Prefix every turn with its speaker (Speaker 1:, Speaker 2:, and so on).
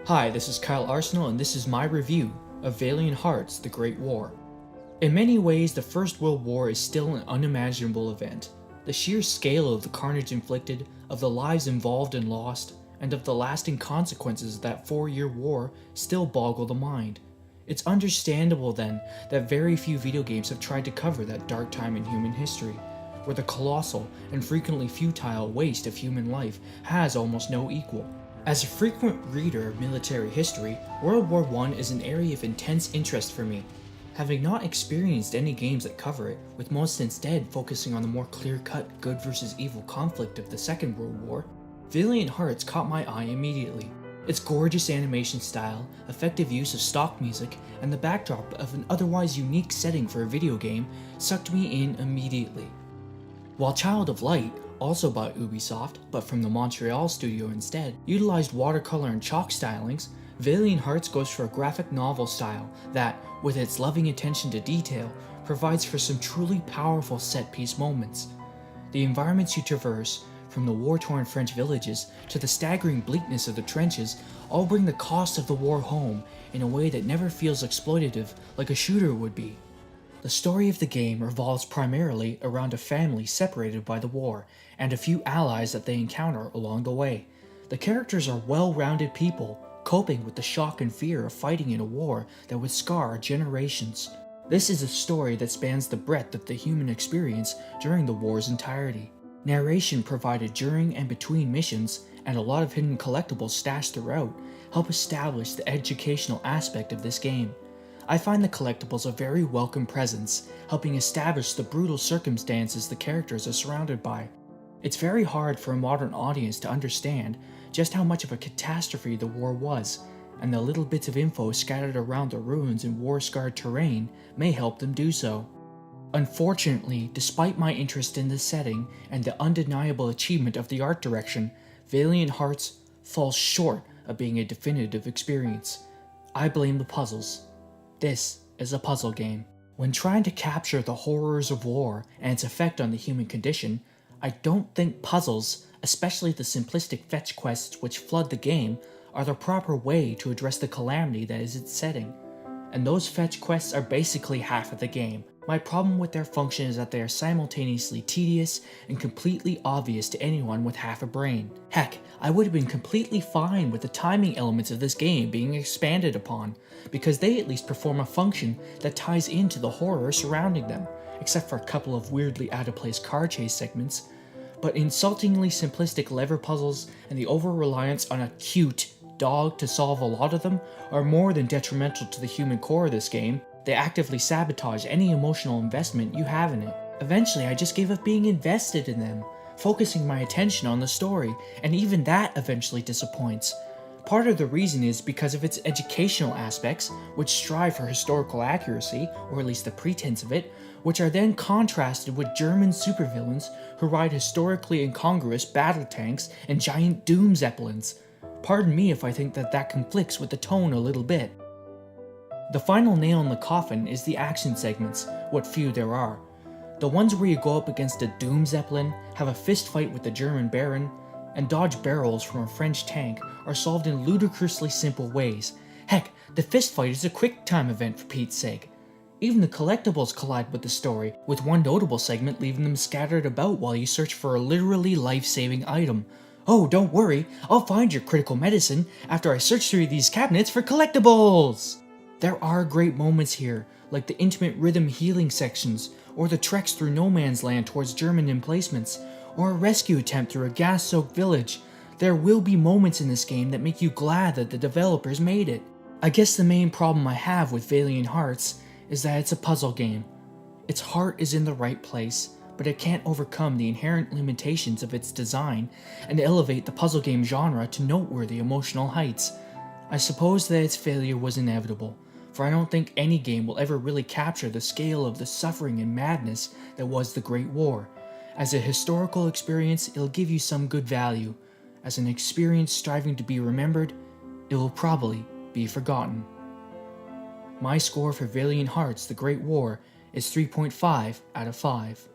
Speaker 1: Hi, this is Kyle Arsenal and this is my review of Valiant Hearts: The Great War. In many ways, the First World War is still an unimaginable event. The sheer scale of the carnage inflicted, of the lives involved and lost, and of the lasting consequences of that 4-year war still boggle the mind. It's understandable then that very few video games have tried to cover that dark time in human history, where the colossal and frequently futile waste of human life has almost no equal. As a frequent reader of military history, World War I is an area of intense interest for me. Having not experienced any games that cover it, with most instead focusing on the more clear-cut good versus evil conflict of the Second World War, Valiant Hearts caught my eye immediately. Its gorgeous animation style, effective use of stock music, and the backdrop of an otherwise unique setting for a video game sucked me in immediately. While Child of Light, also by Ubisoft, but from the Montreal studio instead, utilized watercolor and chalk stylings, Valiant Hearts goes for a graphic novel style that, with its loving attention to detail, provides for some truly powerful set-piece moments. The environments you traverse, from the war-torn French villages to the staggering bleakness of the trenches, all bring the cost of the war home in a way that never feels exploitative like a shooter would be. The story of the game revolves primarily around a family separated by the war, and a few allies that they encounter along the way. The characters are well-rounded people, coping with the shock and fear of fighting in a war that would scar generations. This is a story that spans the breadth of the human experience during the war's entirety. Narration provided during and between missions, and a lot of hidden collectibles stashed throughout, help establish the educational aspect of this game. I find the collectibles a very welcome presence, helping establish the brutal circumstances the characters are surrounded by. It's very hard for a modern audience to understand just how much of a catastrophe the war was, and the little bits of info scattered around the ruins and war-scarred terrain may help them do so. Unfortunately, despite my interest in this setting and the undeniable achievement of the art direction, Valiant Hearts falls short of being a definitive experience. I blame the puzzles. This is a puzzle game. When trying to capture the horrors of war and its effect on the human condition, I don't think puzzles, especially the simplistic fetch quests which flood the game, are the proper way to address the calamity that is its setting. And those fetch quests are basically half of the game. My problem with their function is that they are simultaneously tedious and completely obvious to anyone with half a brain. Heck, I would have been completely fine with the timing elements of this game being expanded upon, because they at least perform a function that ties into the horror surrounding them, except for a couple of weirdly out-of-place car chase segments. But insultingly simplistic lever puzzles and the over-reliance on a cute dog to solve a lot of them are more than detrimental to the human core of this game. They actively sabotage any emotional investment you have in it. Eventually, I just gave up being invested in them, focusing my attention on the story, and even that eventually disappoints. Part of the reason is because of its educational aspects, which strive for historical accuracy, or at least the pretense of it, which are then contrasted with German supervillains who ride historically incongruous battle tanks and giant doom zeppelins. Pardon me if I think that conflicts with the tone a little bit. The final nail in the coffin is the action segments, what few there are. The ones where you go up against a doom zeppelin, have a fist fight with the German Baron, and dodge barrels from a French tank are solved in ludicrously simple ways. Heck, the fist fight is a quick time event for Pete's sake. Even the collectibles collide with the story, with one notable segment leaving them scattered about while you search for a literally life-saving item. Oh, don't worry, I'll find your critical medicine after I search through these cabinets for collectibles! There are great moments here, like the intimate rhythm healing sections, or the treks through no man's land towards German emplacements, or a rescue attempt through a gas-soaked village. There will be moments in this game that make you glad that the developers made it. I guess the main problem I have with Valiant Hearts is that it's a puzzle game. Its heart is in the right place, but it can't overcome the inherent limitations of its design and elevate the puzzle game genre to noteworthy emotional heights. I suppose that its failure was inevitable, for I don't think any game will ever really capture the scale of the suffering and madness that was the Great War. As a historical experience, it'll give you some good value. As an experience striving to be remembered, it will probably be forgotten. My score for Valiant Hearts: The Great War is 3.5 out of 5.